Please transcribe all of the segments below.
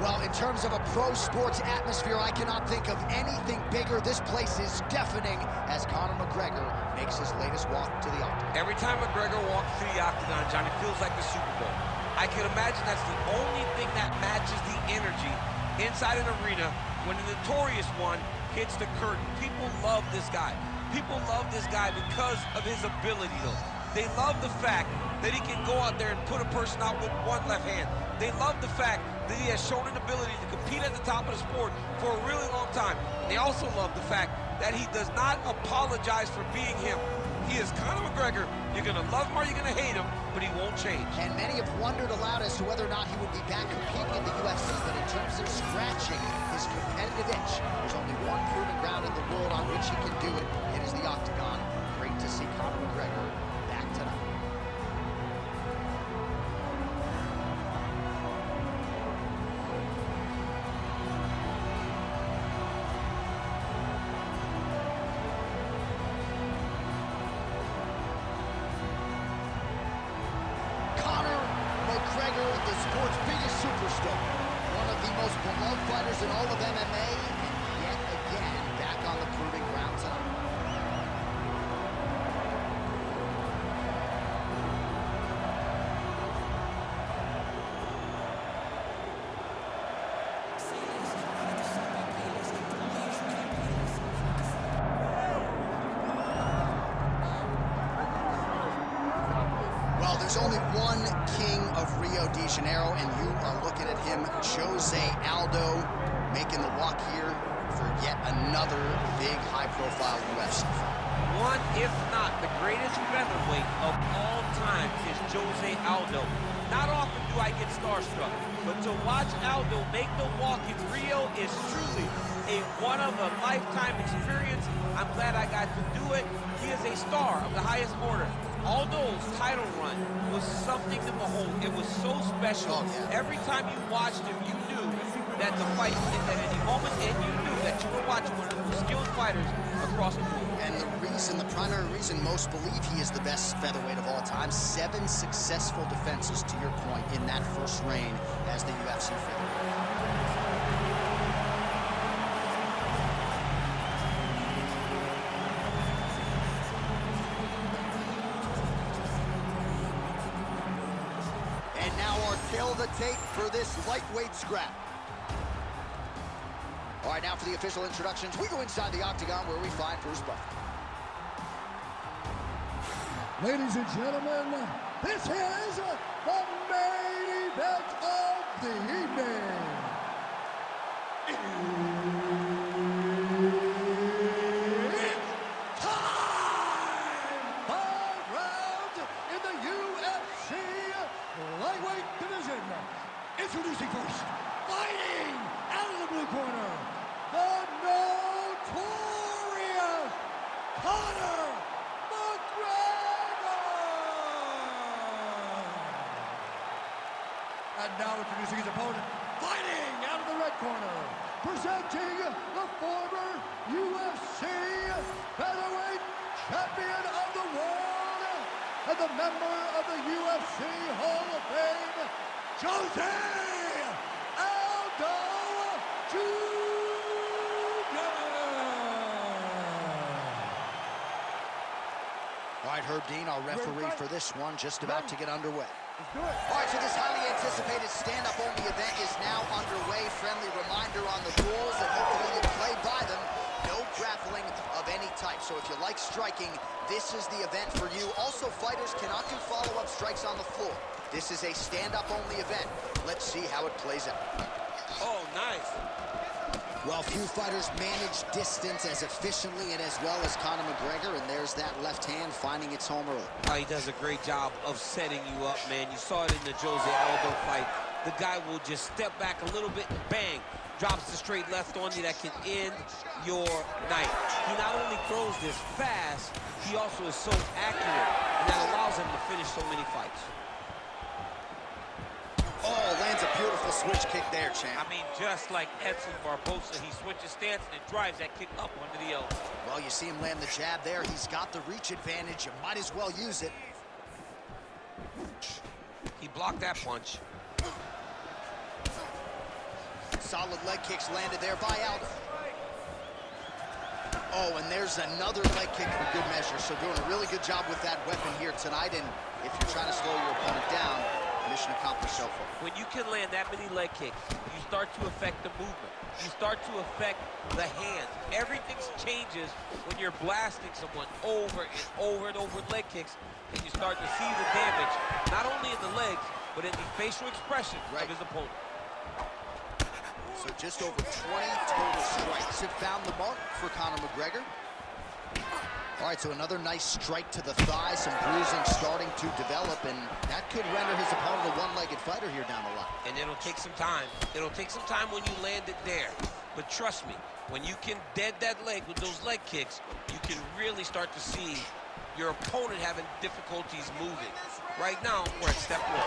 Well, in terms of a pro sports atmosphere, I cannot think of anything bigger. This place is deafening as Conor McGregor makes his latest walk to the octagon. Every time McGregor walks to the octagon, Johnny, feels like the Super Bowl. I can imagine that's the only thing that matches the energy inside an arena when the notorious one hits the curtain. People love this guy. People love this guy because of his ability, though. They love the fact that he can go out there and put a person out with one left hand. They love the fact that he has shown an ability to compete at the top of the sport for a really long time. They also love the fact that he does not apologize for being him. He is Conor McGregor. You're going to love him or you're going to hate him, but he won't change. And many have wondered aloud as to whether or not he would be back competing in the UFC, but in terms of scratching his competitive itch, there's only one proven ground in the world on which he can do it. It is the octagon. Great to see Conor McGregor back tonight. McGregor, the sport's biggest superstar, one of the most beloved fighters in all of MMA, and yet again back on the proving ground tonight. Well, there's only one king of Rio de Janeiro, and you are looking at him, Jose Aldo, making the walk here for yet another big, high-profile UFC fight. One, if not the greatest featherweight of all time, is Jose Aldo. Not often do I get starstruck, but to watch Aldo make the walk in Rio is truly a one-of-a-lifetime experience. I'm glad I got to do it. He is a star of the highest order. Aldo's title run was something to behold. It was so special. Oh, yeah. Every time you watched him, you knew that the fight was at any moment, and you knew that you were watching one of the most skilled fighters across the board. And the primary reason most believe he is the best featherweight of all time, 7 successful defenses, to your point, in that first reign as the UFC featherweight. Kill the tape for this lightweight scrap. All right, now for the official introductions, we go inside the octagon where we find Bruce Buffer. Ladies and gentlemen, this is the main event of the evening. It's time! 5 rounds in the UFC lightweight division. Introducing first, fighting out of the blue corner, the notorious Conor McGregor. And now introducing his opponent, fighting out of the red corner, presenting the former UFC featherweight champion of the world and the member of the UFC Hall of Fame, Jose Aldo Jr. All right, Herb Dean, our referee for this one, just about to get underway. Let's do it. All right, so this highly anticipated stand-up only event is now underway. Friendly reminder on the rules, and hopefully you play by them. No grappling of any type. So if you like striking, this is the event for you. Also, fighters cannot do follow-up strikes on the floor. This is a stand-up only event. Let's see how it plays out. Oh, nice. Well, few fighters manage distance as efficiently and as well as Conor McGregor, and there's that left hand finding its home early. Oh, he does a great job of setting you up, man. You saw it in the Jose Aldo fight. The guy will just step back a little bit and bang, drops the straight left on you that can end your night. He not only throws this fast, he also is so accurate, and that allows him to finish so many fights. Oh, lands a beautiful switch kick there, champ. I mean, just like Edson Barbosa, he switches stance and drives that kick up under the elbow. Well, you see him land the jab there. He's got the reach advantage. You might as well use it. He blocked that punch. Solid leg kicks landed there by Aldo. Oh, and there's another leg kick for good measure. So doing a really good job with that weapon here tonight. And if you're trying to slow your opponent down, mission accomplished so far. When you can land that many leg kicks, you start to affect the movement. You start to affect the hands. Everything changes when you're blasting someone over and over and over with leg kicks, and you start to see the damage, not only in the legs, but in the facial expression of his opponent. So just over 20 total strikes have found the mark for Conor McGregor. All right, so another nice strike to the thigh, some bruising starting to develop, and that could render his opponent a one-legged fighter here down the line. And it'll take some time. It'll take some time when you land it there. But trust me, when you can dead that leg with those leg kicks, you can really start to see your opponent having difficulties moving. Right now, we're at step one.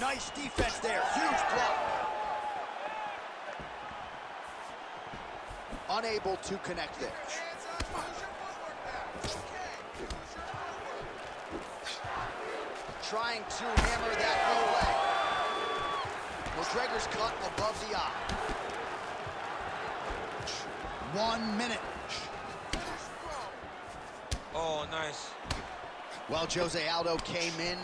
Nice defense there, huge block. Unable to connect there. Trying to hammer that low leg. McGregor's cut above the eye. 1 minute. Oh, nice. Well, Jose Aldo came in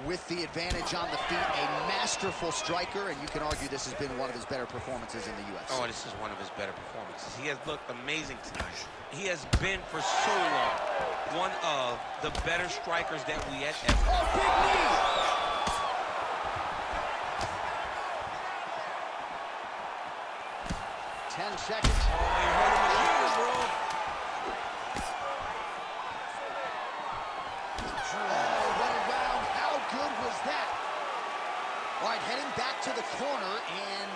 with the advantage on the feet, a masterful striker, and you can argue this has been one of his better performances in the UFC. Oh, this is one of his better performances. He has looked amazing tonight. He has been, for so long, one of the better strikers that we had ever. Oh, big knee! 10 seconds. Oh, he hurt him again, bro. All right, heading back to the corner, and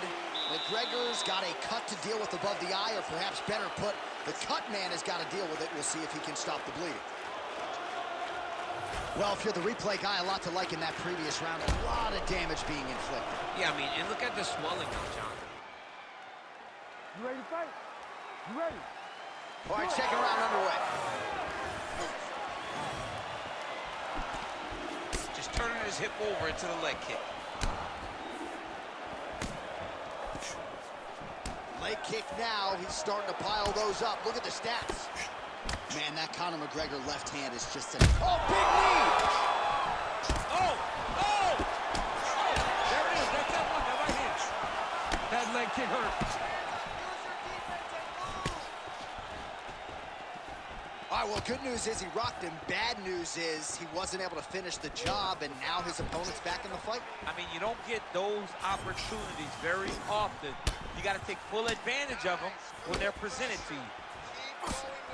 McGregor's got a cut to deal with above the eye, or perhaps better put, the cut man has got to deal with it. We'll see if he can stop the bleeding. Well, if you're the replay guy, a lot to like in that previous round. A lot of damage being inflicted. Yeah, I mean, and look at the swelling now, John. You ready to fight? You ready? All right, second round underway. Just turning his hip over into the leg kick. Leg kick now. He's starting to pile those up. Look at the stats. Man, that Conor McGregor left hand is just an... Oh, big knee! Oh! Oh! There it is. That's that one. That right hand. That leg kick hurt. All right, well, good news is he rocked him. Bad news is he wasn't able to finish the job, and now his opponent's back in the fight. I mean, you don't get those opportunities very often. You got to take full advantage of them when they're presented to you.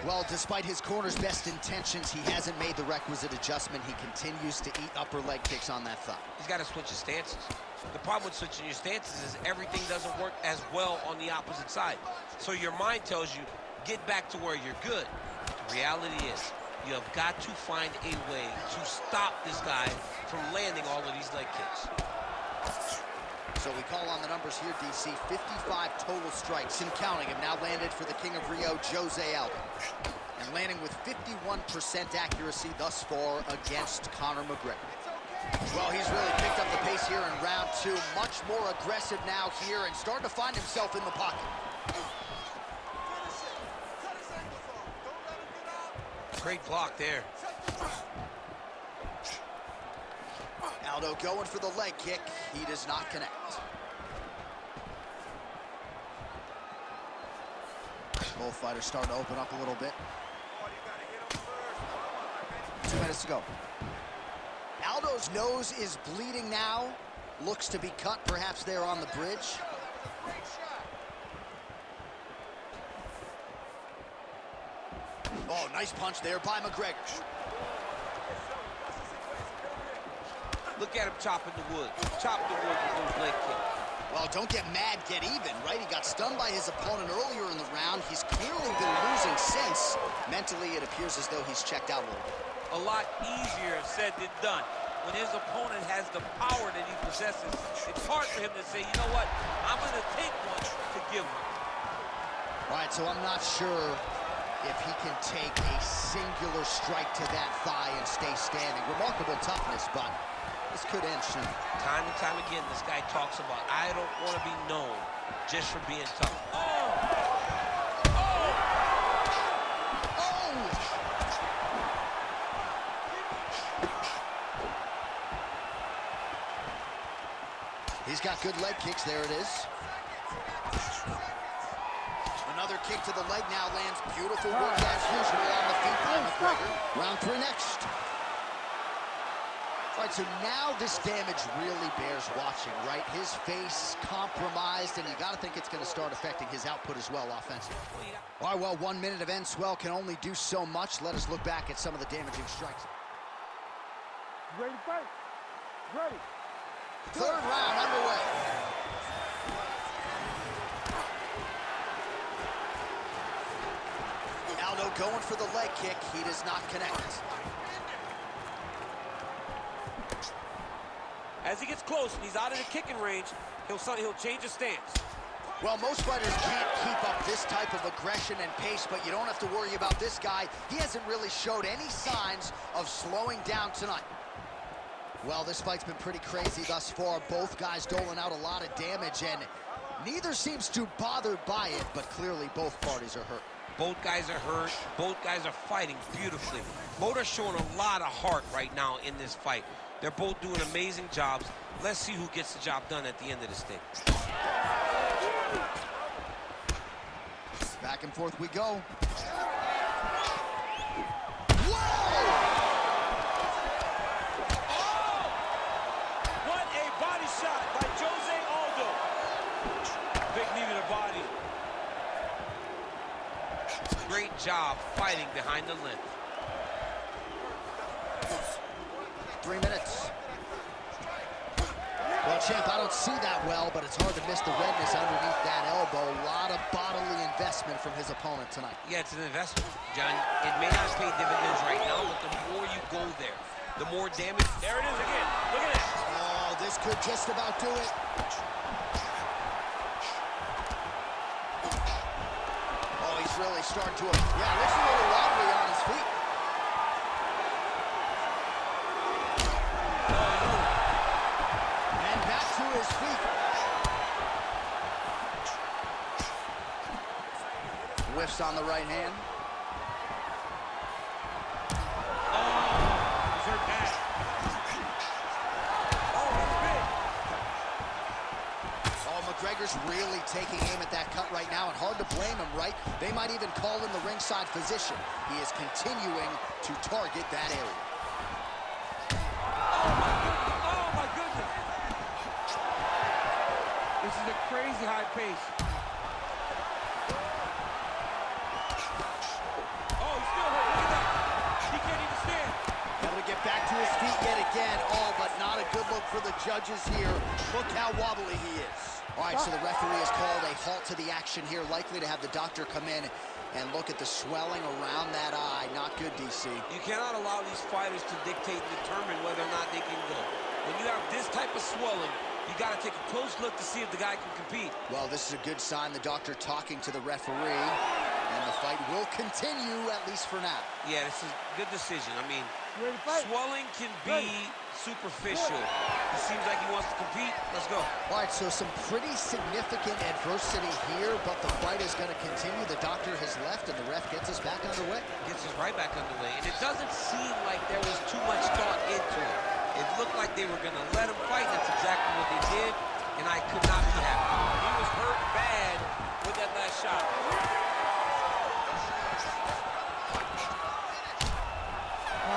Well, despite his corner's best intentions, he hasn't made the requisite adjustment. He continues to eat upper leg kicks on that thigh. He's got to switch his stances. The problem with switching your stances is everything doesn't work as well on the opposite side. So your mind tells you, get back to where you're good. The reality is, you have got to find a way to stop this guy from landing all of these leg kicks. So we call on the numbers here, DC. 55 total strikes and counting have now landed for the King of Rio, Jose Aldo. And landing with 51% accuracy thus far against Conor McGregor. Well, he's really picked up the pace here in round two. Much more aggressive now here and starting to find himself in the pocket. Great block there. Aldo going for the leg kick. He does not connect. Both fighters starting to open up a little bit. 2 minutes to go. Aldo's nose is bleeding now. Looks to be cut, perhaps there on the bridge. Oh, nice punch there by McGregor. Look at him chopping the wood. Chop the wood with those leg kicks. Well, don't get mad, get even, right? He got stunned by his opponent earlier in the round. He's clearly been losing since. Mentally, it appears as though he's checked out a little bit. A lot easier said than done. When his opponent has the power that he possesses, it's hard for him to say, you know what, I'm going to take one to give one. All right, so I'm not sure if he can take a singular strike to that thigh and stay standing. Remarkable toughness, but This could end soon. Time and time again, this guy talks about, I don't want to be known just for being tough. Oh! He's got good leg kicks. There it is. Another kick to the leg now lands. Beautiful work as usual on the feet by McGregor. Round 3 next. All right, so now this damage really bears watching, right? His face compromised, and you got to think it's going to start affecting his output as well offensively. All right, well, 1 minute of end swell can only do so much. Let us look back at some of the damaging strikes. Ready to fight? Ready. 3rd round underway. Aldo going for the leg kick. He does not connect. As he gets close and he's out of the kicking range, he'll change his stance. Well, most fighters can't keep up this type of aggression and pace, but you don't have to worry about this guy. He hasn't really showed any signs of slowing down tonight. Well, this fight's been pretty crazy thus far. Both guys doling out a lot of damage, and neither seems too bothered by it, but clearly both parties are hurt. Both guys are hurt. Both guys are fighting beautifully. Both are showing a lot of heart right now in this fight. They're both doing amazing jobs. Let's see who gets the job done at the end of this thing. Back and forth we go. What a body shot by Jose Aldo. Vic needed a body. Great job fighting behind the length. 3 minutes. Well, champ, I don't see that well, but it's hard to miss the redness underneath that elbow. A lot of bodily investment from his opponent tonight. Yeah, it's an investment, John. It may not pay dividends right now, but the more you go there, the more damage. There it is again. Look at that. Oh, this could just about do it. Oh, he's really starting to... Yeah, looks a little wobbly on his feet. And back to his feet. Whiffs on the right hand. McGregor's really taking aim at that cut right now, and hard to blame him, right? They might even call him the ringside physician. He is continuing to target that area. Oh, my goodness. This is a crazy high pace. Oh, he's still hurt. Look at that. He can't even stand. Able to get back to his feet yet again. Oh, but not a good look for the judges here. Look how wobbly he is. All right, so the referee has called a halt to the action here, likely to have the doctor come in and look at the swelling around that eye. Not good, DC. You cannot allow these fighters to dictate and determine whether or not they can go. When you have this type of swelling, you got to take a close look to see if the guy can compete. Well, this is a good sign. The doctor talking to the referee, and the fight will continue, at least for now. Yeah, this is a good decision. I mean, swelling can be superficial. He seems like he wants to compete. Let's go. All right, so some pretty significant adversity here, but the fight is going to continue. The doctor has left, and the ref gets us back underway. Gets us right back underway. And it doesn't seem like there was too much thought into it. It looked like they were going to let him fight. That's exactly what they did, and I could not be happy. He was hurt bad with that last shot.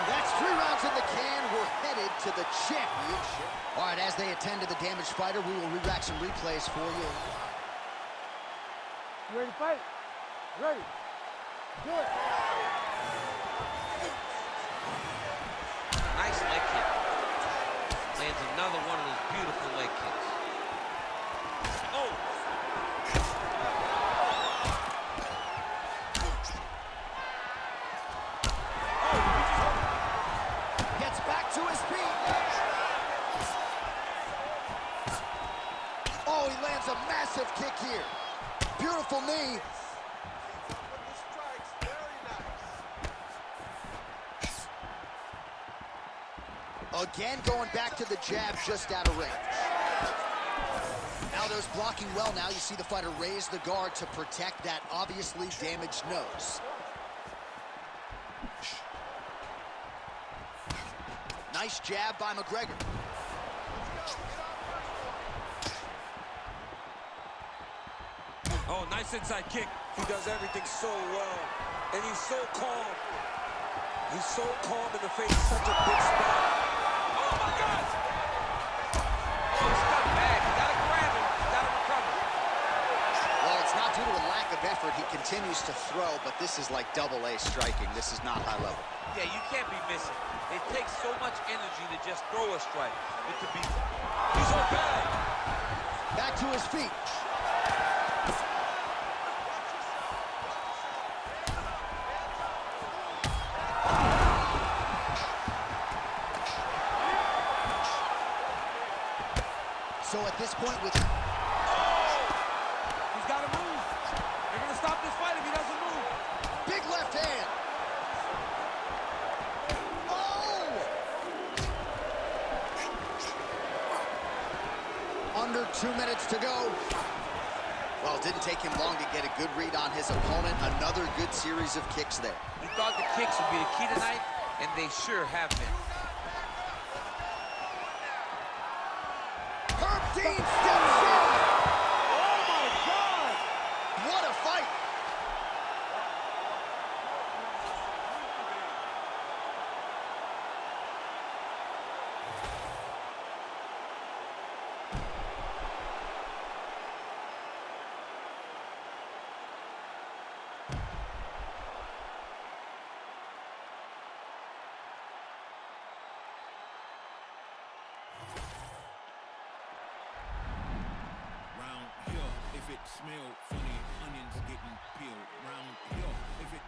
That's 3 rounds in the can. We're headed to the championship. All right, as they attend to the damaged fighter, we will re-rack some replays for you. You ready to fight? Ready. Do it. Nice leg kick. Lands another one of those beautiful leg kicks. Oh! Gets back to his feet. Oh, he lands a massive kick here. Beautiful knee. Again, going back to the jab just out of range. Aldo's blocking well now. You see the fighter raise the guard to protect that obviously damaged nose. Nice jab by McGregor. Oh, nice inside kick. He does everything so well, and he's so calm. He's so calm in the face of such a big spot. Oh, my God! Oh, he's got bad. You gotta grab him. You gotta recover. Well, it's not due to a lack of effort. He continues to throw, but this is like double-A striking. This is not high level. Yeah, you can't be missing. It takes so much energy to just throw a strike. It could be... He's on bad. Back to his feet. So at this point with... He's got to move. They're going to stop this fight if he doesn't move. Big left hand. Oh! Under 2 minutes to go. Well, it didn't take him long to get a good read on his opponent. Another good series of kicks there. He thought the kicks would be the key tonight, and they sure have been. Dean steps in. Oh, my God. What a fight. If it smell funny, onions getting peeled. Round here, if it